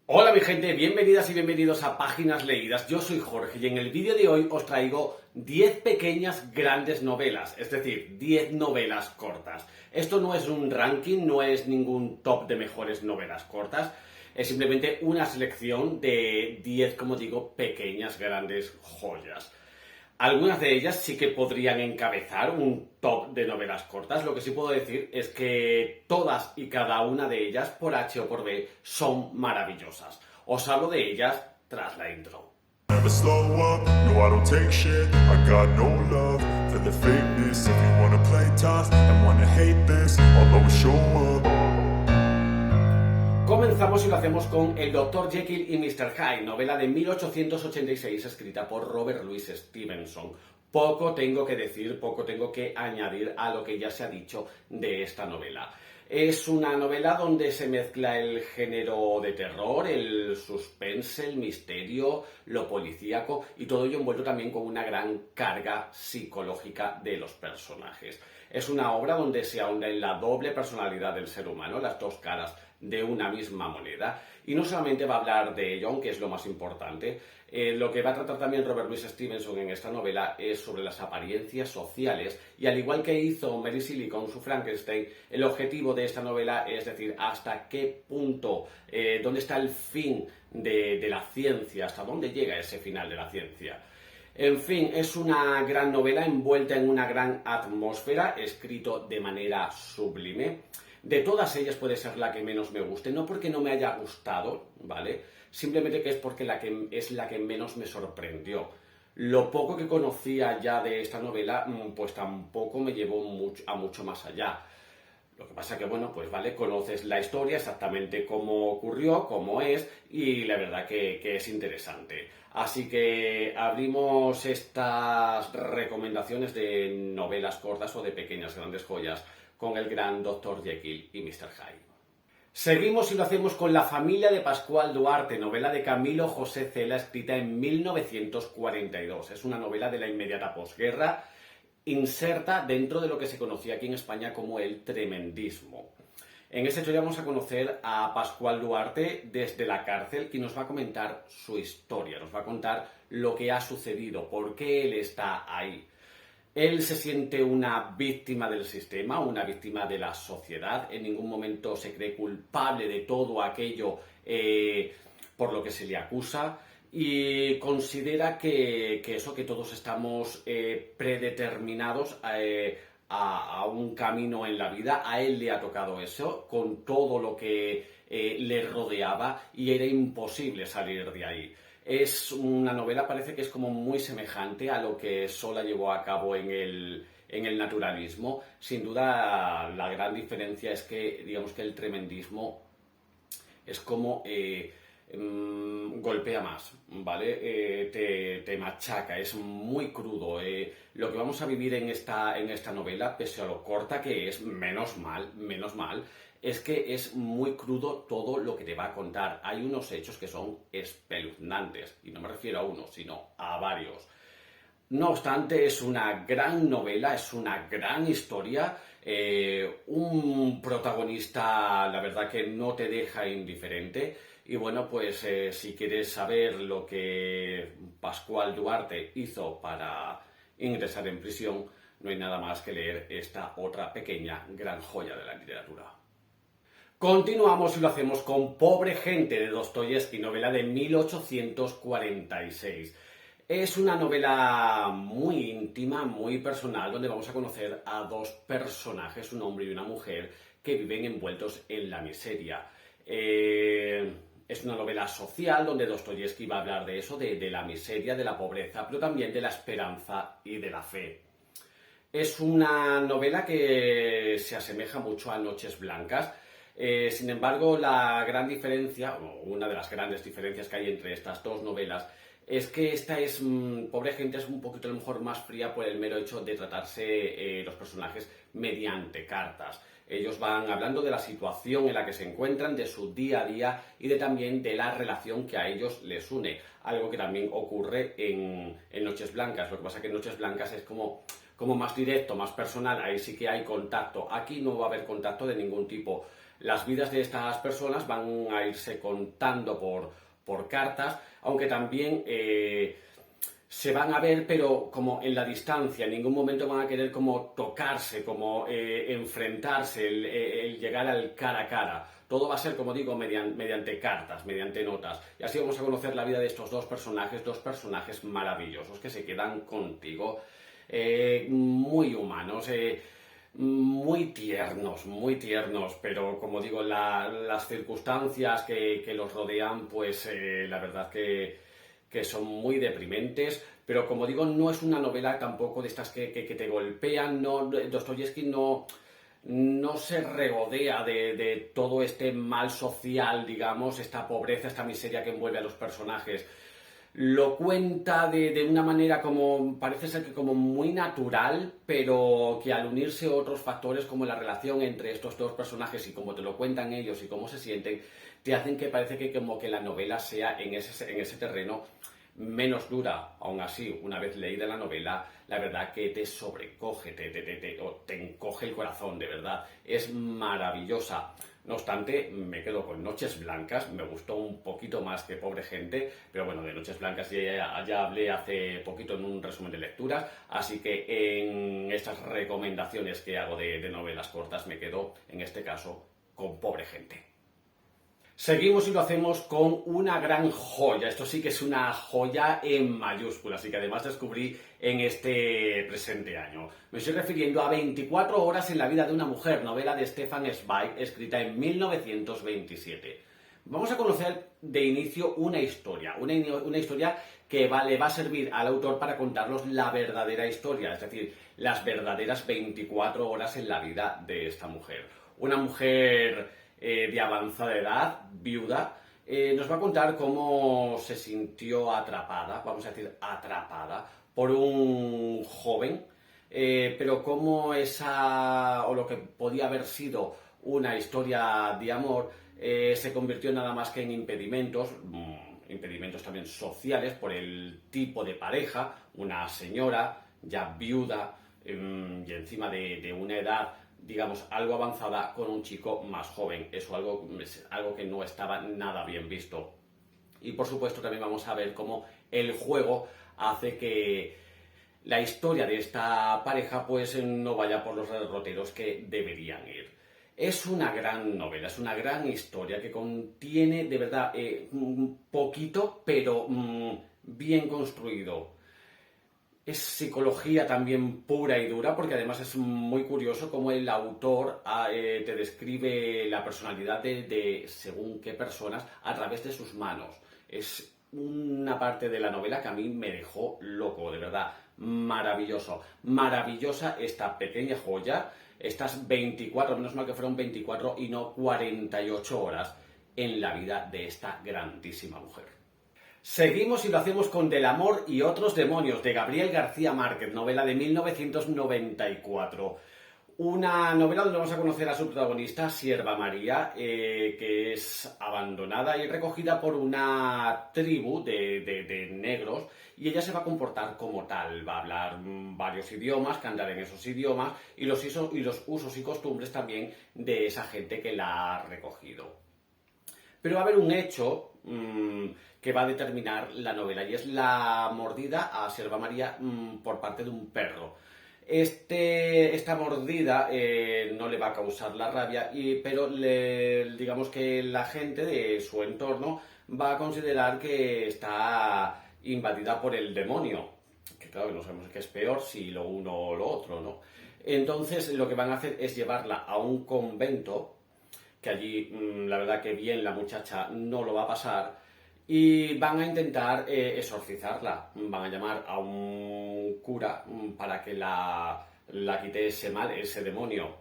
Hola mi gente, bienvenidas y bienvenidos a Páginas Leídas. Yo soy Jorge y en el vídeo de hoy os traigo 10 pequeñas grandes novelas, es decir, 10 novelas cortas. Esto no es un ranking, no es ningún top de mejores novelas cortas, es simplemente una selección de 10, como digo, pequeñas grandes joyas. Algunas de ellas sí que podrían encabezar un top de novelas cortas. Lo que sí puedo decir es que todas y cada una de ellas, por H o por B, son maravillosas. Os hablo de ellas tras la intro. Never slow up, no I don't take shit. I got no love for the fakeness. If you wanna play tough and wanna hate this, I'll always show up. Comenzamos y lo hacemos con El Dr. Jekyll y Mr. Hyde, novela de 1886 escrita por Robert Louis Stevenson. Poco tengo que decir, poco tengo que añadir a lo que ya se ha dicho de esta novela. Es una novela donde se mezcla el género de terror, el suspense, el misterio, lo policíaco y todo ello envuelto también con una gran carga psicológica de los personajes. Es una obra donde se ahonda en la doble personalidad del ser humano, las dos caras de una misma moneda. Y no solamente va a hablar de ello, aunque es lo más importante, lo que va a tratar también Robert Louis Stevenson en esta novela es sobre las apariencias sociales y al igual que hizo Mary Shelley con su Frankenstein, el objetivo de esta novela es decir hasta qué punto, dónde está el fin de la ciencia, hasta dónde llega ese final de la ciencia. En fin, es una gran novela envuelta en una gran atmósfera, escrito de manera sublime. De todas ellas puede ser la que menos me guste, no porque no me haya gustado, ¿vale? Simplemente que es porque es la que menos me sorprendió. Lo poco que conocía ya de esta novela, pues tampoco me llevó a mucho más allá. Lo que pasa que, bueno, pues vale, conoces la historia exactamente cómo ocurrió, cómo es, y la verdad que es interesante. Así que abrimos estas recomendaciones de novelas cortas o de pequeñas grandes joyas con el gran Dr. Jekyll y Mr. Hyde. Seguimos y lo hacemos con La familia de Pascual Duarte, novela de Camilo José Cela, escrita en 1942. Es una novela de la inmediata posguerra, inserta dentro de lo que se conocía aquí en España como el tremendismo. En esta historia vamos a conocer a Pascual Duarte desde la cárcel, que nos va a comentar su historia, nos va a contar lo que ha sucedido, por qué él está ahí. Él se siente una víctima del sistema, una víctima de la sociedad, en ningún momento se cree culpable de todo aquello por lo que se le acusa y considera que todos estamos predeterminados a un camino en la vida. A él le ha tocado eso, con todo lo que le rodeaba y era imposible salir de ahí. Es una novela, parece que es como muy semejante a lo que Sola llevó a cabo en el naturalismo. Sin duda, la gran diferencia es que, digamos que el tremendismo es como golpea más, ¿vale? Te machaca, es muy crudo. Lo que vamos a vivir en esta novela, pese a lo corta que es, menos mal, es que es muy crudo todo lo que te va a contar. Hay unos hechos que son espeluznantes, y no me refiero a uno, sino a varios. No obstante, es una gran novela, es una gran historia, un protagonista, la verdad que no te deja indiferente. Y bueno, pues si quieres saber lo que Pascual Duarte hizo para ingresar en prisión, no hay nada más que leer esta otra pequeña gran joya de la literatura. Continuamos y lo hacemos con Pobre gente de Dostoyevski, novela de 1846. Es una novela muy íntima, muy personal, donde vamos a conocer a dos personajes, un hombre y una mujer, que viven envueltos en la miseria. Es una novela social donde Dostoyevski va a hablar de eso, de la miseria, de la pobreza, pero también de la esperanza y de la fe. Es una novela que se asemeja mucho a Noches Blancas. Sin embargo, la gran diferencia, o una de las grandes diferencias que hay entre estas dos novelas, es que esta es, Pobre gente, es un poquito a lo mejor más fría por el mero hecho de tratarse los personajes mediante cartas. Ellos van hablando de la situación en la que se encuentran, de su día a día y también de la relación que a ellos les une. Algo que también ocurre en Noches Blancas. Lo que pasa es que en Noches Blancas es como más directo, más personal. Ahí sí que hay contacto. Aquí no va a haber contacto de ningún tipo. las vidas de estas personas van a irse contando por cartas, aunque también se van a ver, pero como en la distancia, en ningún momento van a querer como tocarse, como enfrentarse, el llegar al cara a cara. Todo va a ser, como digo, mediante cartas, mediante notas. Y así vamos a conocer la vida de estos dos personajes maravillosos que se quedan contigo, muy humanos, muy tiernos, pero como digo, las circunstancias que los rodean, pues la verdad que son muy deprimentes, pero como digo, no es una novela tampoco de estas que te golpean, no, Dostoyevsky no se regodea de todo este mal social, digamos, esta pobreza, esta miseria que envuelve a los personajes. Lo cuenta de una manera como, parece ser que como muy natural, pero que al unirse otros factores como la relación entre estos dos personajes y cómo te lo cuentan ellos y cómo se sienten, te hacen que parece que como que la novela sea en ese terreno menos dura. Aún así, una vez leída la novela, la verdad que te sobrecoge, te encoge el corazón, de verdad. Es maravillosa. No obstante, me quedo con Noches Blancas, me gustó un poquito más que Pobre Gente, pero bueno, de Noches Blancas ya hablé hace poquito en un resumen de lecturas, así que en estas recomendaciones que hago de novelas cortas me quedo, en este caso, con Pobre Gente. Seguimos y lo hacemos con una gran joya. Esto sí que es una joya en mayúsculas y que además descubrí en este presente año. Me estoy refiriendo a 24 horas en la vida de una mujer, novela de Stefan Zweig, escrita en 1927. Vamos a conocer de inicio una historia que le va a servir al autor para contarnos la verdadera historia, es decir, las verdaderas 24 horas en la vida de esta mujer. Una mujer de avanzada edad, viuda, nos va a contar cómo se sintió atrapada, vamos a decir atrapada, por un joven, pero cómo o lo que podía haber sido una historia de amor, se convirtió nada más que en impedimentos también sociales, por el tipo de pareja, una señora ya viuda y encima de una edad, digamos, algo avanzada con un chico más joven. Eso es algo que no estaba nada bien visto. Y por supuesto también vamos a ver cómo el juego hace que la historia de esta pareja pues no vaya por los derroteros que deberían ir. Es una gran novela, es una gran historia que contiene de verdad un poquito, pero bien construido. Es psicología también pura y dura, porque además es muy curioso cómo el autor te describe la personalidad de según qué personas a través de sus manos. Es una parte de la novela que a mí me dejó loco, de verdad. Maravilloso. Maravillosa esta pequeña joya, estas 24, menos mal que fueron 24 y no 48 horas en la vida de esta grandísima mujer. Seguimos y lo hacemos con Del amor y otros demonios, de Gabriel García Márquez, novela de 1994. Una novela donde vamos a conocer a su protagonista, Sierva María, que es abandonada y recogida por una tribu de negros, y ella se va a comportar como tal, va a hablar varios idiomas, cantar en esos idiomas, y los usos y costumbres también de esa gente que la ha recogido. Pero va a haber un hecho que va a determinar la novela, y es la mordida a Sierva María por parte de un perro. Esta mordida no le va a causar la rabia, pero digamos que la gente de su entorno va a considerar que está invadida por el demonio, que claro, no sabemos qué es peor, si lo uno o lo otro, ¿no? Entonces lo que van a hacer es llevarla a un convento, que allí la verdad que bien la muchacha no lo va a pasar, y van a intentar exorcizarla. Van a llamar a un cura para que la quite ese mal, ese demonio.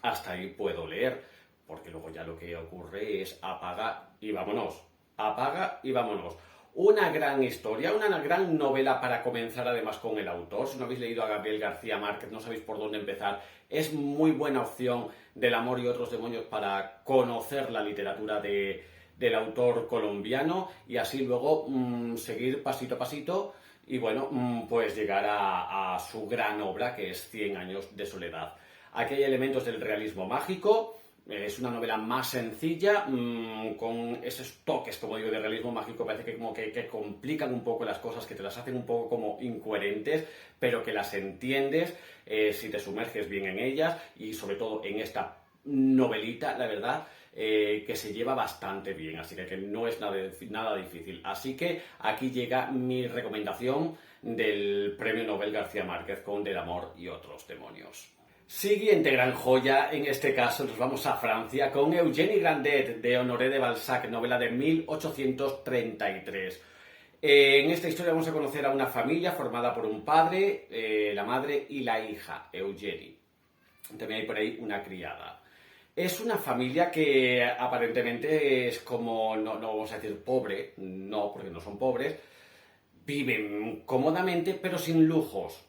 Hasta ahí puedo leer, porque luego ya lo que ocurre es apaga y vámonos. Apaga y vámonos. Una gran historia, una gran novela para comenzar además con el autor. Si no habéis leído a Gabriel García Márquez, no sabéis por dónde empezar, es muy buena opción Del amor y otros demonios para conocer la literatura del autor colombiano, y así luego seguir pasito a pasito y bueno, pues llegar a su gran obra, que es 100 años de soledad. Aquí hay elementos del realismo mágico, Es una novela más sencilla, con esos toques, como digo, de realismo mágico, parece que como que complican un poco las cosas, que te las hacen un poco como incoherentes, pero que las entiendes si te sumerges bien en ellas, y sobre todo en esta novelita, la verdad, que se lleva bastante bien, así que no es nada difícil. Así que aquí llega mi recomendación del Premio Nobel García Márquez con Del amor y otros demonios. Siguiente gran joya, en este caso nos vamos a Francia con Eugénie Grandet de Honoré de Balzac, novela de 1833. En esta historia vamos a conocer a una familia formada por un padre, la madre y la hija, Eugénie. También hay por ahí una criada. Es una familia que aparentemente es como, no vamos a decir pobre, no, porque no son pobres, viven cómodamente pero sin lujos.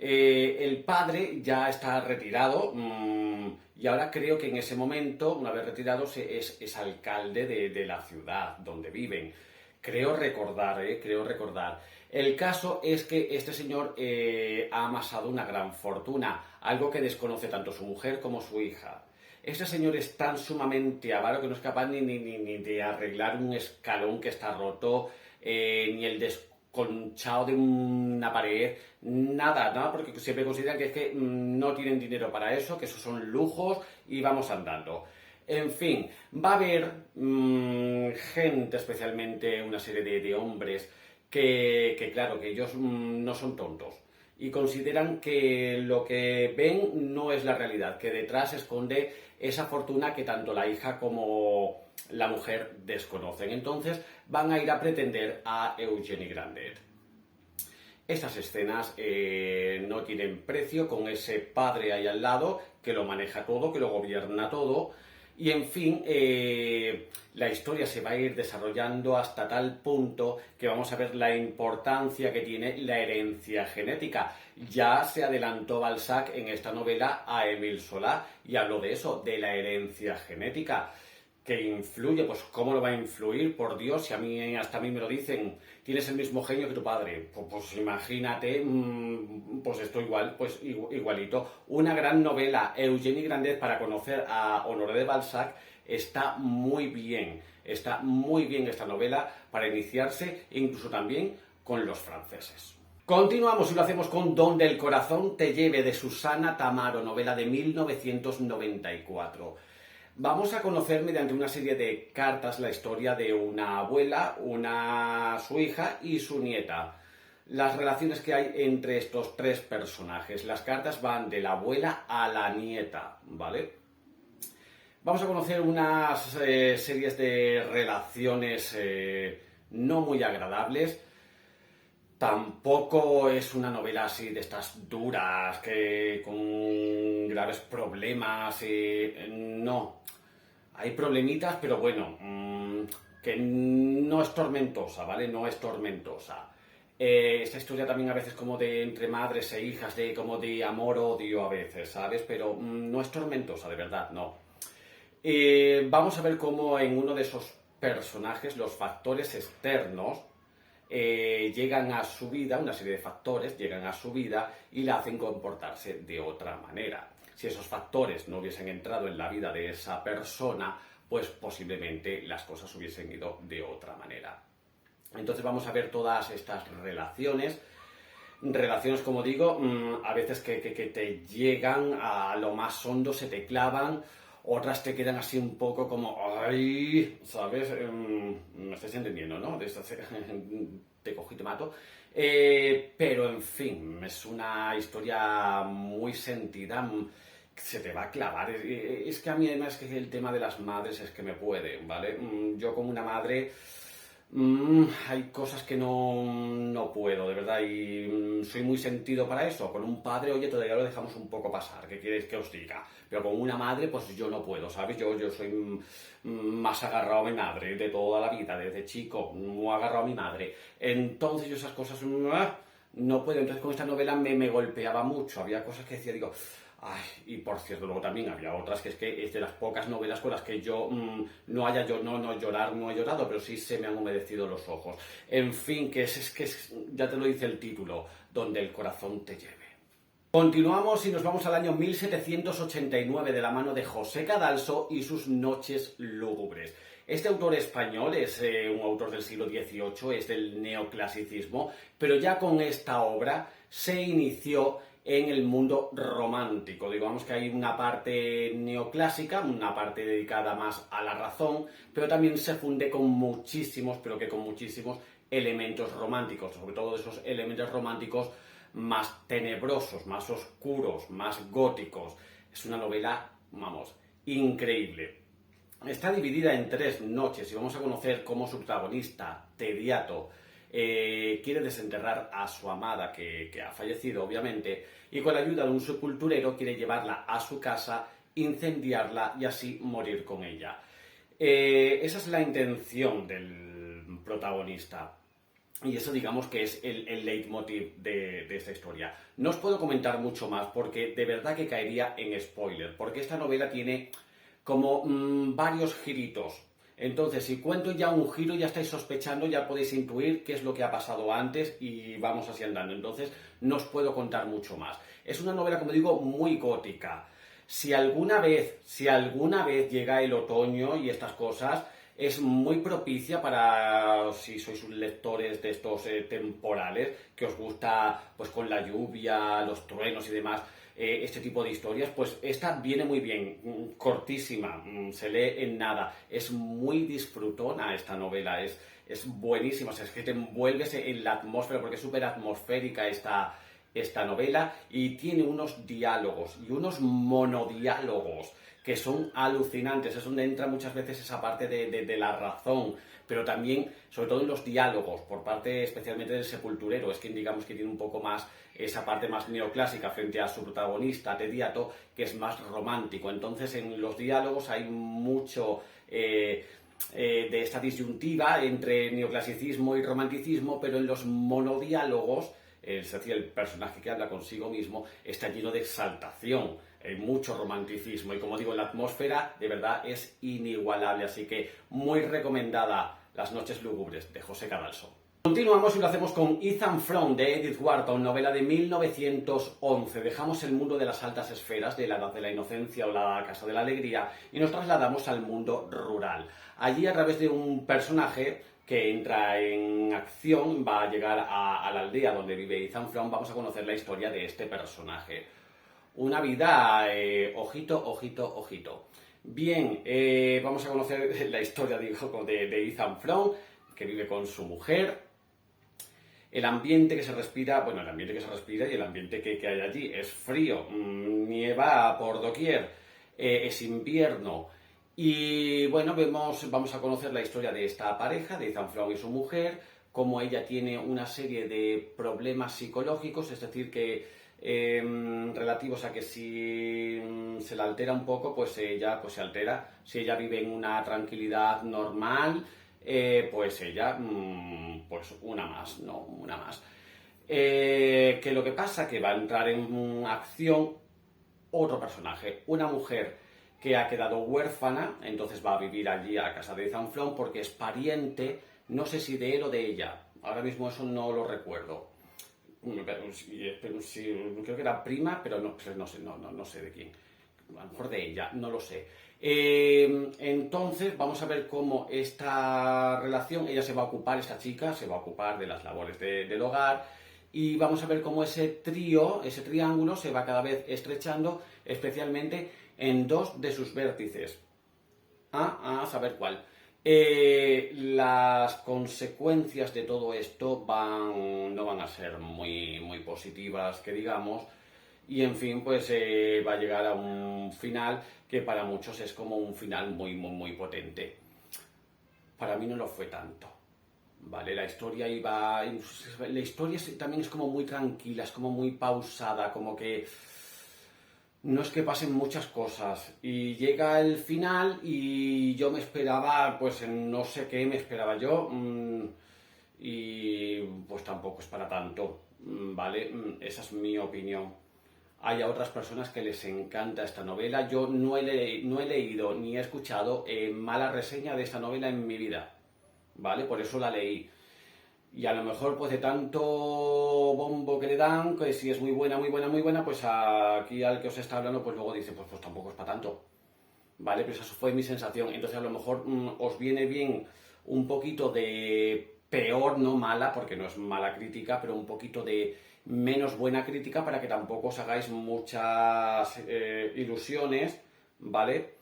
El padre ya está retirado y ahora creo que en ese momento, una vez retirado, es alcalde de la ciudad donde viven. Creo recordar. El caso es que este señor ha amasado una gran fortuna, algo que desconoce tanto su mujer como su hija. Este señor es tan sumamente avaro que no es capaz ni de arreglar un escalón que está roto, ni el desconchado de una pared, nada, porque siempre consideran que es que no tienen dinero para eso, que esos son lujos y vamos andando. En fin, va a haber gente, especialmente una serie de hombres, que claro, que ellos no son tontos y consideran que lo que ven no es la realidad, que detrás se esconde esa fortuna que tanto la hija como la mujer desconocen. Entonces van a ir a pretender a Eugénie Grandet. Estas escenas no tienen precio, con ese padre ahí al lado que lo maneja todo, que lo gobierna todo. Y en fin, la historia se va a ir desarrollando hasta tal punto que vamos a ver la importancia que tiene la herencia genética. Ya se adelantó Balzac en esta novela a Émile Zola y habló de eso, de la herencia genética. Que influye, pues ¿cómo lo va a influir? Por Dios, si hasta a mí me lo dicen, tienes el mismo genio que tu padre, pues imagínate, pues esto igualito. Una gran novela, Eugénie Grandet, para conocer a Honoré de Balzac, está muy bien esta novela para iniciarse, incluso también con los franceses. Continuamos y lo hacemos con Donde el corazón te lleve, de Susana Tamaro, novela de 1994. Vamos a conocer mediante una serie de cartas la historia de una abuela, su hija y su nieta. Las relaciones que hay entre estos tres personajes. Las cartas van de la abuela a la nieta, ¿vale? Vamos a conocer unas series de relaciones no muy agradables. Tampoco es una novela así de estas duras, con graves problemas, no. Hay problemitas, pero bueno, que no es tormentosa, ¿vale? No es tormentosa. Esta historia también a veces como de entre madres e hijas, como de amor-odio a veces, ¿sabes? Pero no es tormentosa, de verdad, no. Vamos a ver cómo en uno de esos personajes los factores externos llegan a su vida, una serie de factores llegan a su vida y la hacen comportarse de otra manera. Si esos factores no hubiesen entrado en la vida de esa persona, pues posiblemente las cosas hubiesen ido de otra manera. Entonces vamos a ver todas estas relaciones, como digo, a veces que te llegan a lo más hondo, se te clavan, otras te quedan así un poco como, ¡ay! ¿Sabes? Me estáis entendiendo, ¿no? De esto, te cojo y te mato. Pero, en fin, es una historia muy sentida, se te va a clavar. Es que a mí además que el tema de las madres es que me puede, ¿vale? Yo como una madre... hay cosas que no puedo, de verdad, y soy muy sentido para eso. Con un padre, oye, todavía lo dejamos un poco pasar, ¿qué quieres que os diga? Pero con una madre, pues yo no puedo, ¿sabes? Yo soy más agarrado a mi madre de toda la vida, desde chico, muy agarrado a mi madre. Entonces yo esas cosas no puedo. Entonces con esta novela me golpeaba mucho, había cosas que decía, digo... Ay, y por cierto, luego también había otras que es de las pocas novelas con las que yo no he llorado, pero sí se me han humedecido los ojos. En fin, ya te lo dice el título, Donde el corazón te lleve. Continuamos y nos vamos al año 1789 de la mano de José Cadalso y sus Noches lúgubres. Este autor español es un autor del siglo XVIII, es del neoclasicismo, pero ya con esta obra se inició en el mundo romántico. Digamos que hay una parte neoclásica, una parte dedicada más a la razón, pero también se funde con muchísimos, pero que con muchísimos elementos románticos, sobre todo esos elementos románticos más tenebrosos, más oscuros, más góticos. Es una novela, vamos, increíble. Está dividida en 3 noches y vamos a conocer cómo su protagonista, Tediato, quiere desenterrar a su amada, que ha fallecido obviamente, y con la ayuda de un sepulturero quiere llevarla a su casa, incendiarla y así morir con ella. Esa es la intención del protagonista. Y eso digamos que es el leitmotiv de esta historia. No os puedo comentar mucho más porque de verdad que caería en spoiler, porque esta novela tiene como varios giritos. Entonces, si cuento ya un giro, ya estáis sospechando, ya podéis intuir qué es lo que ha pasado antes y vamos así andando. Entonces, no os puedo contar mucho más. Es una novela, como digo, muy gótica. Si alguna vez llega el otoño y estas cosas, es muy propicia para, si sois lectores de estos temporales, que os gusta pues con la lluvia, los truenos y demás, este tipo de historias, pues esta viene muy bien, cortísima, se lee en nada, es muy disfrutona esta novela, es buenísima, o sea, es que te envuelves en la atmósfera, porque es súper atmosférica esta novela, y tiene unos diálogos y unos monodiálogos que son alucinantes. Es donde entra muchas veces esa parte de la razón, pero también, sobre todo en los diálogos, por parte especialmente del sepulturero, es quien digamos que tiene un poco más esa parte más neoclásica frente a su protagonista, Tediato, que es más romántico. Entonces en los diálogos hay mucho de esta disyuntiva entre neoclasicismo y romanticismo, pero en los monodiálogos, es decir, el personaje que habla consigo mismo está lleno de exaltación, mucho romanticismo, y como digo, la atmósfera de verdad es inigualable, así que muy recomendada Las Noches lúgubres de José Cadalso. Continuamos y lo hacemos con Ethan Frome de Edith Wharton, novela de 1911. Dejamos el mundo de las altas esferas, de la Edad de la Inocencia o la Casa de la Alegría, y nos trasladamos al mundo rural. Allí, a través de un personaje que entra en acción, va a llegar a la aldea donde vive Ethan Frome. Vamos a conocer la historia de este personaje. Una vida, ojito, ojito, ojito. Bien, vamos a conocer la historia de Ethan Frome, que vive con su mujer. El ambiente que se respira, bueno, el ambiente que se respira y el ambiente que hay allí es frío, nieva por doquier, es invierno. Y bueno, vamos a conocer la historia de esta pareja, de Ethan Frome y su mujer, cómo ella tiene una serie de problemas psicológicos, es decir, que relativos a que si se la altera un poco, pues ella pues se altera. Si ella vive en una tranquilidad normal, pues ella, pues una más, ¿no? Una más. Que lo que pasa que va a entrar en acción otro personaje, una mujer que ha quedado huérfana, entonces va a vivir allí a casa de Ethan Frome porque es pariente, no sé si de él o de ella, ahora mismo eso no lo recuerdo. Pero sí, creo que era prima, pero no sé de quién. A lo mejor de ella, no lo sé. Entonces vamos a ver cómo esta relación, ella se va a ocupar, esta chica se va a ocupar de las labores del hogar, y vamos a ver cómo ese triángulo se va cada vez estrechando, especialmente en 2 de sus vértices. A saber cuál. Las consecuencias de todo esto no van a ser muy, muy positivas, que digamos, y en fin, pues va a llegar a un final que para muchos es como un final muy, muy, muy potente. Para mí no lo fue tanto, ¿vale? La historia también es como muy tranquila, es como muy pausada, como que no es que pasen muchas cosas, y llega el final y yo me esperaba, pues no sé qué me esperaba yo, y pues tampoco es para tanto, ¿vale? Esa es mi opinión. Hay a otras personas que les encanta esta novela. Yo no he leído ni he escuchado mala reseña de esta novela en mi vida, ¿vale? Por eso la leí. y a lo mejor pues de tanto bombo que le dan, que si es muy buena, pues aquí al que os está hablando pues luego dice, pues tampoco es para tanto, ¿vale? Pues esa fue mi sensación. Entonces a lo mejor os viene bien un poquito de peor, no mala, porque no es mala crítica, pero un poquito de menos buena crítica para que tampoco os hagáis muchas ilusiones, ¿vale?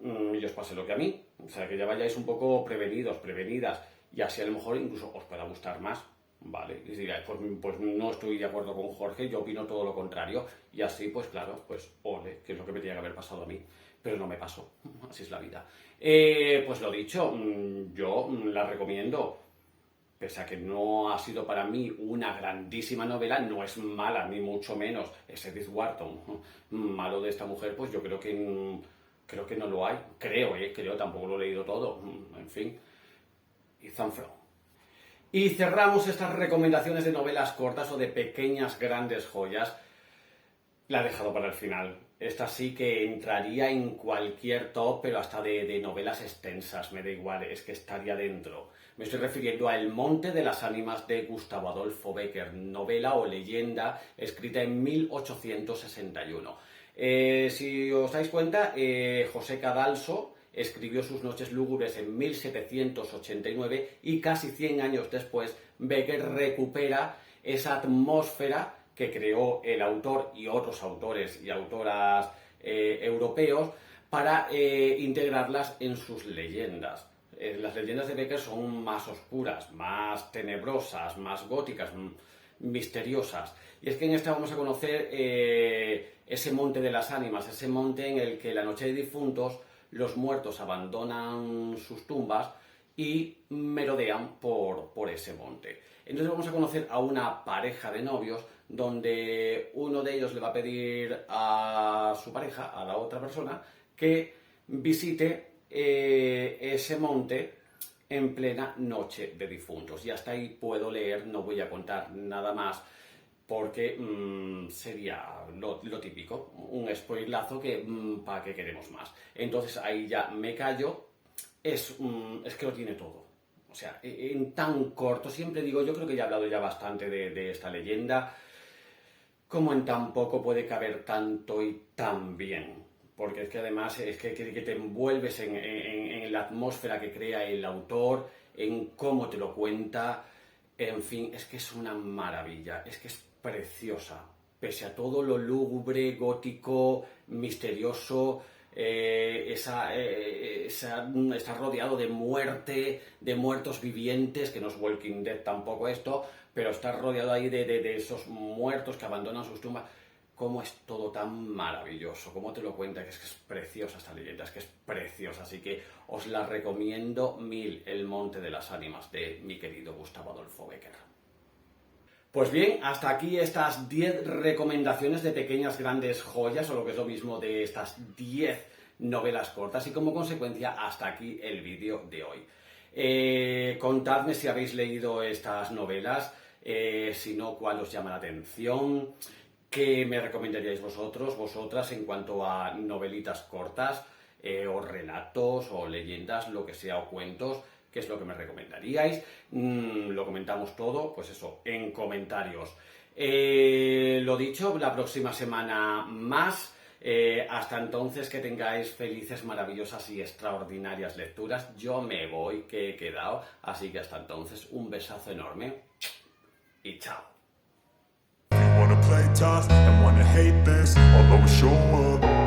Y os pase lo que a mí, o sea, que ya vayáis un poco prevenidos, prevenidas, y así a lo mejor incluso os pueda gustar más, ¿vale? Y digáis, pues no estoy de acuerdo con Jorge, yo opino todo lo contrario, y así, pues claro, pues ole, que es lo que me tenía que haber pasado a mí, pero no me pasó, así es la vida. Pues lo dicho, yo la recomiendo, pese a que no ha sido para mí una grandísima novela, no es mala, ni mucho menos, es Edith Wharton, malo de esta mujer, pues yo creo que no lo hay, creo, tampoco lo he leído todo, en fin. Ethan Frome. Y cerramos estas recomendaciones de novelas cortas o de pequeñas grandes joyas. La he dejado para el final. Esta sí que entraría en cualquier top, pero hasta de novelas extensas, me da igual, es que estaría dentro. Me estoy refiriendo a El monte de las ánimas de Gustavo Adolfo Bécquer, novela o leyenda escrita en 1861. Si os dais cuenta, José Cadalso escribió sus Noches lúgubres en 1789 y casi 100 años después Bécquer recupera esa atmósfera que creó el autor y otros autores y autoras europeos para integrarlas en sus leyendas. Las leyendas de Bécquer son más oscuras, más tenebrosas, más góticas, misteriosas. Y es que en esta vamos a conocer ese monte de las ánimas, ese monte en el que la noche de difuntos los muertos abandonan sus tumbas y merodean por ese monte. Entonces vamos a conocer a una pareja de novios donde uno de ellos le va a pedir a su pareja, a la otra persona, que visite ese monte en plena noche de difuntos. Y hasta ahí puedo leer, no voy a contar nada más, porque sería lo típico, un spoilazo que ¿para qué queremos más? Entonces ahí ya me callo, es que lo tiene todo. O sea, en tan corto, siempre digo, yo creo que ya he hablado ya bastante de esta leyenda, como en tan poco puede caber tanto y tan bien. Porque es que además es que te envuelves en la atmósfera que crea el autor, en cómo te lo cuenta, en fin, es que es una maravilla, es que es preciosa, pese a todo lo lúgubre, gótico, misterioso, está rodeado de muerte, de muertos vivientes, que no es Walking Dead tampoco esto, pero está rodeado ahí de esos muertos que abandonan sus tumbas. Cómo es todo tan maravilloso, cómo te lo cuenta, que es preciosa esta leyenda, es que es preciosa, así que os la recomiendo mil, El monte de las ánimas, de mi querido Gustavo Adolfo Bécquer. Pues bien, hasta aquí estas 10 recomendaciones de pequeñas grandes joyas, o lo que es lo mismo de estas 10 novelas cortas, y como consecuencia hasta aquí el vídeo de hoy. Contadme si habéis leído estas novelas, si no, cuál os llama la atención. ¿Qué me recomendaríais vosotras en cuanto a novelitas cortas, o relatos, o leyendas, lo que sea, o cuentos? ¿Qué es lo que me recomendaríais? Lo comentamos todo, pues eso, en comentarios. Lo dicho, la próxima semana más. Hasta entonces, que tengáis felices, maravillosas y extraordinarias lecturas. Yo me voy, que he quedado. Así que hasta entonces, un besazo enorme y chao. Wanna play tough and wanna hate this, I'll always show up.